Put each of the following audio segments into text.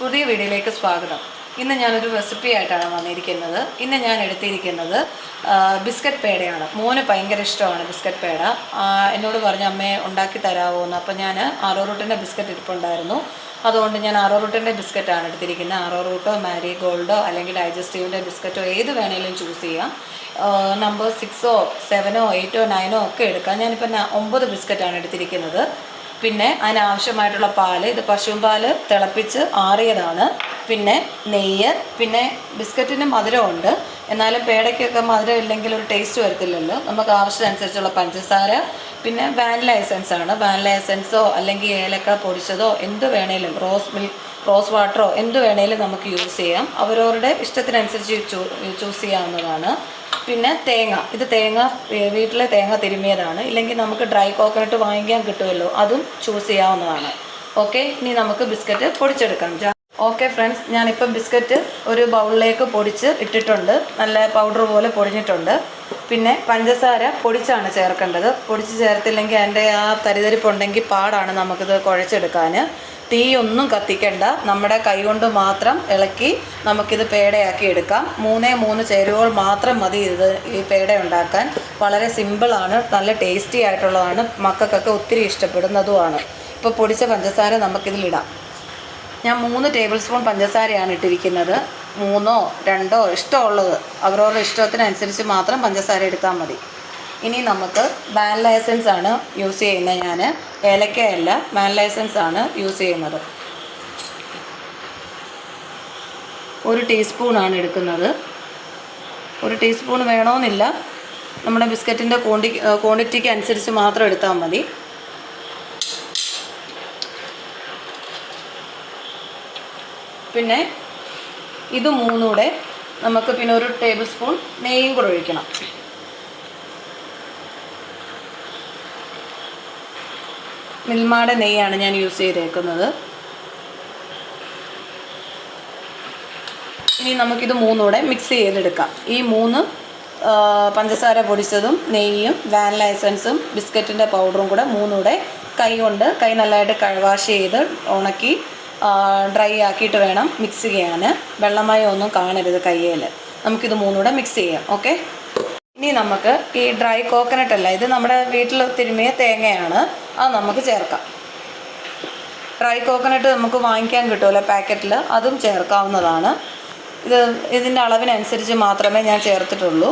പുതിയ വീഡിയോയിലേക്ക് സ്വാഗതം. ഇന്ന് ഞാനൊരു റെസിപ്പി ആയിട്ടാണ് വന്നിരിക്കുന്നത്. ഇന്ന് ഞാൻ എടുത്തിരിക്കുന്നത് ബിസ്ക്കറ്റ് പേടയാണ്. മോന് ഭയങ്കര ഇഷ്ടമാണ് ബിസ്ക്കറ്റ് പേട. എന്നോട് പറഞ്ഞ അമ്മയെ ഉണ്ടാക്കി തരാമോ എന്ന്. അപ്പോൾ ഞാൻ ആറോറൂട്ടിൻ്റെ ബിസ്ക്കറ്റ് ഇരിപ്പുണ്ടായിരുന്നു. അതുകൊണ്ട് ഞാൻ ആറോറൂട്ടിൻ്റെ ബിസ്ക്കറ്റാണ് എടുത്തിരിക്കുന്നത്. ആറോറൂട്ടോ മാരിഗോൾഡോ അല്ലെങ്കിൽ ഡൈജസ്റ്റീവിൻ്റെ ബിസ്ക്കറ്റോ ഏത് വേണേലും ചൂസ് ചെയ്യാം. നമ്പർ 6ഓ 7ഓ 8ഓ 9ഓ ഒക്കെ എടുക്കാം. ഞാനിപ്പോൾ 9 ബിസ്ക്കറ്റാണ് എടുത്തിരിക്കുന്നത്. പിന്നെ അതിനാവശ്യമായിട്ടുള്ള പാല്, ഇത് പശുമ്പാൽ തിളപ്പിച്ച് ആറിയതാണ്. പിന്നെ നെയ്യ്, പിന്നെ ബിസ്ക്കറ്റിന് മധുരമുണ്ട്, എന്നാലും പേടയ്ക്കൊക്കെ മധുരം ഇല്ലെങ്കിൽ ഒരു ടേസ്റ്റ് വരത്തില്ലല്ലോ. നമുക്ക് ആവശ്യമനുസരിച്ചുള്ള പഞ്ചസാര, പിന്നെ വാനില എസൻസ് ആണ്. വാനില എസൻസോ അല്ലെങ്കിൽ ഏലക്ക പൊടിച്ചതോ എന്ത് വേണേലും, റോസ് വാട്ടറോ എന്ത് വേണേലും നമുക്ക് യൂസ് ചെയ്യാം. അവരവരുടെ ഇഷ്ടത്തിനനുസരിച്ച് ചൂസ് ചെയ്യാവുന്നതാണ്. പിന്നെ തേങ്ങ, ഇത് തേങ്ങ വീട്ടിലെ തേങ്ങ തിരുമിയതാണ്. ഇല്ലെങ്കിൽ നമുക്ക് ഡ്രൈ കോക്കനട്ട് വാങ്ങിക്കാൻ കിട്ടുമല്ലോ, അതും ചൂസ് ചെയ്യാവുന്നതാണ്. ഓക്കെ, ഇനി നമുക്ക് ബിസ്ക്കറ്റ് പൊടിച്ചെടുക്കാം. ഓക്കെ ഫ്രണ്ട്സ്, ഞാനിപ്പം ബിസ്ക്കറ്റ് ഒരു ബൗളിലേക്ക് പൊടിച്ച് ഇട്ടിട്ടുണ്ട്. നല്ല പൗഡർ പോലെ പൊടിഞ്ഞിട്ടുണ്ട്. പിന്നെ പഞ്ചസാര പൊടിച്ചാണ് ചേർക്കേണ്ടത്. പൊടിച്ച് ചേർത്തില്ലെങ്കിൽ അതിൻ്റെ ആ തരിതരിപ്പുണ്ടെങ്കിൽ പാടാണ് നമുക്കിത് കുഴച്ചെടുക്കാൻ. തീയൊന്നും കത്തിക്കണ്ട, നമ്മുടെ കൈകൊണ്ട് മാത്രം ഇളക്കി നമുക്കിത് പേടയാക്കി എടുക്കാം. 3 ചേരുവകൾ മാത്രം മതി ഈ പേട ഉണ്ടാക്കാൻ. വളരെ സിമ്പിളാണ്, നല്ല ടേസ്റ്റി ആയിട്ടുള്ളതാണ്, മക്കൾക്കൊക്കെ ഒത്തിരി ഇഷ്ടപ്പെടുന്നതുമാണ്. ഇപ്പോൾ പൊടിച്ച പഞ്ചസാര നമുക്കിതിലിടാം. ഞാൻ 3 ടേബിൾ സ്പൂൺ പഞ്ചസാരയാണ് ഇട്ടിരിക്കുന്നത്. 3ഓ 2ഓ ഇഷ്ടമുള്ളത് അവരവരുടെ ഇഷ്ടത്തിനനുസരിച്ച് മാത്രം പഞ്ചസാര എടുത്താൽ മതി. ഇനി നമുക്ക് വാനില എസൻസ് ആണ് യൂസ് ചെയ്യുന്നത്. ഞാൻ ഏലക്കയല്ല, വാനില എസൻസ് ആണ് യൂസ് ചെയ്യുന്നത്. 1 ടീസ്പൂണാണ് എടുക്കുന്നത്. 1 ടീസ്പൂൺ വേണമെന്നില്ല, നമ്മുടെ ബിസ്ക്കറ്റിൻ്റെ ക്വാണ്ടിറ്റിക്ക് അനുസരിച്ച് മാത്രം എടുത്താൽ മതി. പിന്നെ ഇത് 3 കൂടെ നമുക്ക് പിന്നെ 1 ടേബിൾ സ്പൂൺ നെയ്യും കൂടെ ഒഴിക്കണം. മിൽമയുടെ നെയ്യാണ് ഞാൻ യൂസ് ചെയ്തേക്കുന്നത്. ഇനി നമുക്കിത് 3 കൂടെ മിക്സ് ചെയ്തെടുക്കാം. ഈ 3 പഞ്ചസാര പൊടിച്ചതും നെയ്യും വാനില എസൻസും ബിസ്ക്കറ്റിൻ്റെ പൗഡറും കൂടെ 3 കൂടെ കൈ നല്ലതായിട്ട് വാഷ് ചെയ്ത് ഉണക്കി ഡ്രൈ ആക്കിയിട്ട് വേണം മിക്സ് ചെയ്യാൻ. വെള്ളമയം ഒന്നും കാണരുത് കയ്യിൽ. നമുക്കിത് 3 കൂടെ മിക്സ് ചെയ്യാം. ഓക്കെ, ഇനി നമുക്ക് ഈ ഡ്രൈ കോക്കനട്ട് അല്ല, ഇത് നമ്മുടെ വീട്ടിൽ തിരുമിയ തേങ്ങയാണ്, അത് നമുക്ക് ചേർക്കാം. ഡ്രൈ കോക്കനട്ട് നമുക്ക് വാങ്ങിക്കാൻ കിട്ടുമല്ലോ പാക്കറ്റിൽ, അതും ചേർക്കാവുന്നതാണ്. ഇതിൻ്റെ അളവിനനുസരിച്ച് മാത്രമേ ഞാൻ ചേർത്തിട്ടുള്ളൂ.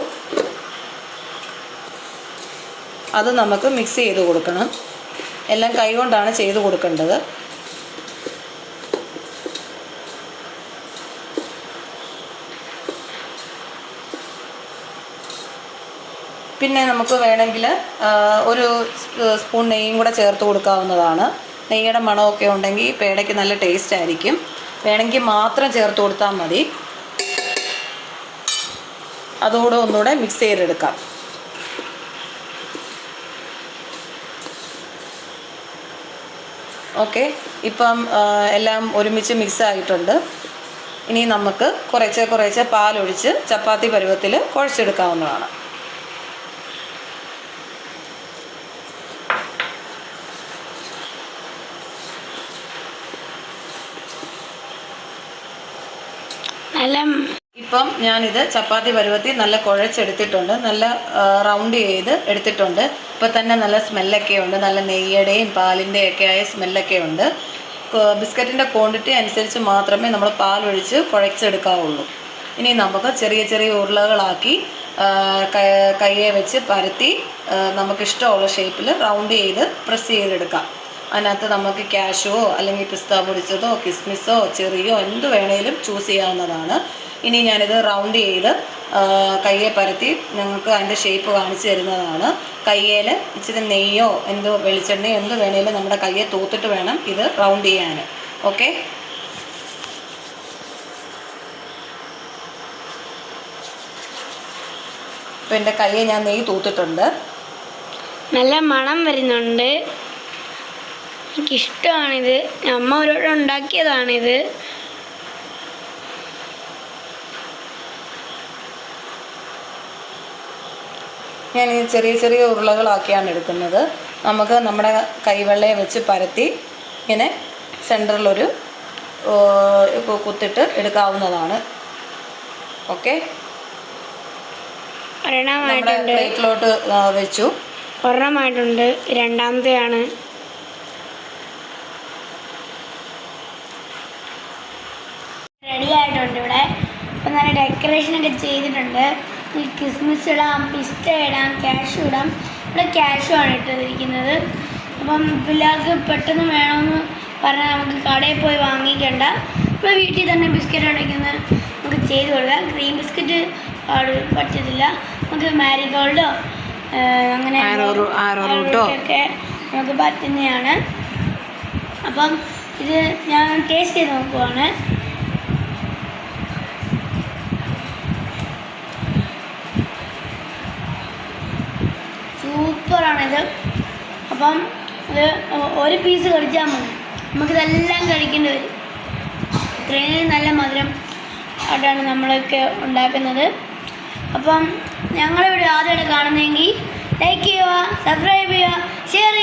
അത് നമുക്ക് മിക്സ് ചെയ്ത് കൊടുക്കണം. എല്ലാം കൈകൊണ്ടാണ് ചെയ്ത് കൊടുക്കേണ്ടത്. പിന്നെ നമുക്ക് വേണമെങ്കിൽ 1 സ്പൂൺ നെയ്യും കൂടെ ചേർത്ത് കൊടുക്കാവുന്നതാണ്. നെയ്യുടെ മണമൊക്കെ ഉണ്ടെങ്കിൽ പേടയ്ക്ക് നല്ല ടേസ്റ്റ് ആയിരിക്കും. വേണമെങ്കിൽ മാത്രം ചേർത്ത് കൊടുത്താൽ മതി. അതോടെ ഒന്നുകൂടെ മിക്സ് ചെയ്തെടുക്കാം. ഓക്കെ, ഇപ്പം എല്ലാം ഒരുമിച്ച് മിക്സ് ആയിട്ടുണ്ട്. ഇനി നമുക്ക് കുറേശ്ശെ പാലൊഴിച്ച് ചപ്പാത്തി പരുവത്തിൽ കുഴച്ചെടുക്കാവുന്നതാണ്. ഇപ്പം ഞാനിത് ചപ്പാത്തി പരുവത്തിൽ നല്ല കുഴച്ചെടുത്തിട്ടുണ്ട്. നല്ല റൗണ്ട് ചെയ്ത് എടുത്തിട്ടുണ്ട്. ഇപ്പം തന്നെ നല്ല സ്മെല്ലൊക്കെ ഉണ്ട്. നല്ല നെയ്യുടെയും പാലിൻ്റെയൊക്കെ ആയ സ്മെല്ലൊക്കെ ഉണ്ട്. ബിസ്ക്കറ്റിൻ്റെ ക്വാണ്ടിറ്റി അനുസരിച്ച് മാത്രമേ നമ്മൾ പാലൊഴിച്ച് കുഴച്ചെടുക്കാവുള്ളൂ. ഇനി നമുക്ക് ചെറിയ ഉരുളകളാക്കി കയ്യെ വെച്ച് പരത്തി നമുക്കിഷ്ടമുള്ള ഷേപ്പിൽ റൗണ്ട് ചെയ്ത് പ്രസ് ചെയ്തെടുക്കാം. അതിനകത്ത് നമുക്ക് കാഷ്യൂവോ അല്ലെങ്കിൽ പിസ്ത പൊടിച്ചതോ കിസ്മിസോ ചെറിയോ എന്ത് വേണേലും ചൂസ് ചെയ്യാവുന്നതാണ്. ഇനി ഞാനിത് റൗണ്ട് ചെയ്ത് കയ്യെ പരത്തി നിങ്ങൾക്ക് അതിൻ്റെ ഷേപ്പ് കാണിച്ചു തരുന്നതാണ്. കയ്യിൽ ഇച്ചിരി നെയ്യോ വെളിച്ചെണ്ണയോ എന്ത് വേണേലും നമ്മുടെ കയ്യെ തൂത്തിട്ട് വേണം ഇത് റൗണ്ട് ചെയ്യാൻ. ഓക്കെ, ഇപ്പം എൻ്റെ കയ്യെ ഞാൻ നെയ്യ് തൂത്തിട്ടുണ്ട്. നല്ല മണം വരുന്നുണ്ട്. എനിക്കിഷ്ടമാണിത്. അമ്മ ഒരോട് ഉണ്ടാക്കിയതാണിത്. ഞാൻ ഈ ചെറിയ ഉരുളകളാക്കിയാണ് എടുക്കുന്നത്. നമുക്ക് നമ്മുടെ കൈവെള്ളയെ വെച്ച് പരത്തി ഇങ്ങനെ സെൻറ്ററിലൊരു ഇപ്പോൾ കുത്തിട്ട് എടുക്കാവുന്നതാണ്. ഓക്കെ, നമ്മുടെ പ്ലേറ്റിലോട്ട് വെച്ചു. ഒരെണ്ണമായിട്ടുണ്ട്, രണ്ടാമത്തെയാണ്. റെഡി ആയിട്ടുണ്ട് ഇവിടെ. അപ്പം നല്ല ഡെക്കറേഷനൊക്കെ ചെയ്തിട്ടുണ്ട്. ഈ കിസ്മിസ് ഇടാം, പിസ്ത ഇടാം, കാഷ്യൂ ഇടാം. ഇവിടെ കാഷ്യൂ ആണ് ഇട്ടിരിക്കുന്നത്. അപ്പം പിള്ളേർക്ക് പെട്ടെന്ന് വേണമെന്ന് പറഞ്ഞാൽ നമുക്ക് കടയിൽ പോയി വാങ്ങിക്കേണ്ട. നമ്മൾ വീട്ടിൽ തന്നെ ബിസ്ക്കറ്റ് ഉണ്ടെങ്കിൽ നമുക്ക് ചെയ്ത് കൊടുക്കാം. ക്രീം ബിസ്ക്കറ്റ് പറ്റത്തില്ല, നമുക്ക് മാരിഗോൾഡോ അങ്ങനെ ഒക്കെ നമുക്ക് പറ്റുന്നതാണ്. അപ്പം ഇത് ഞാൻ ടേസ്റ്റ് ചെയ്ത് നോക്കുവാണ്. സൂപ്പറാണിത്. അപ്പം ഇത് ഒരു പീസ് കഴിച്ചാൽ മതി, നമുക്കിതെല്ലാം കഴിക്കേണ്ടി വരും. ഇത്രയും നല്ല മധുരം ആയിട്ടാണ് നമ്മളൊക്കെ ഉണ്ടാക്കുന്നത്. അപ്പം ഞങ്ങളിവിടെ ആദ്യമായിട്ട് കാണുന്നതെങ്കിൽ ലൈക്ക് ചെയ്യുക, സബ്സ്ക്രൈബ് ചെയ്യുക, ഷെയർ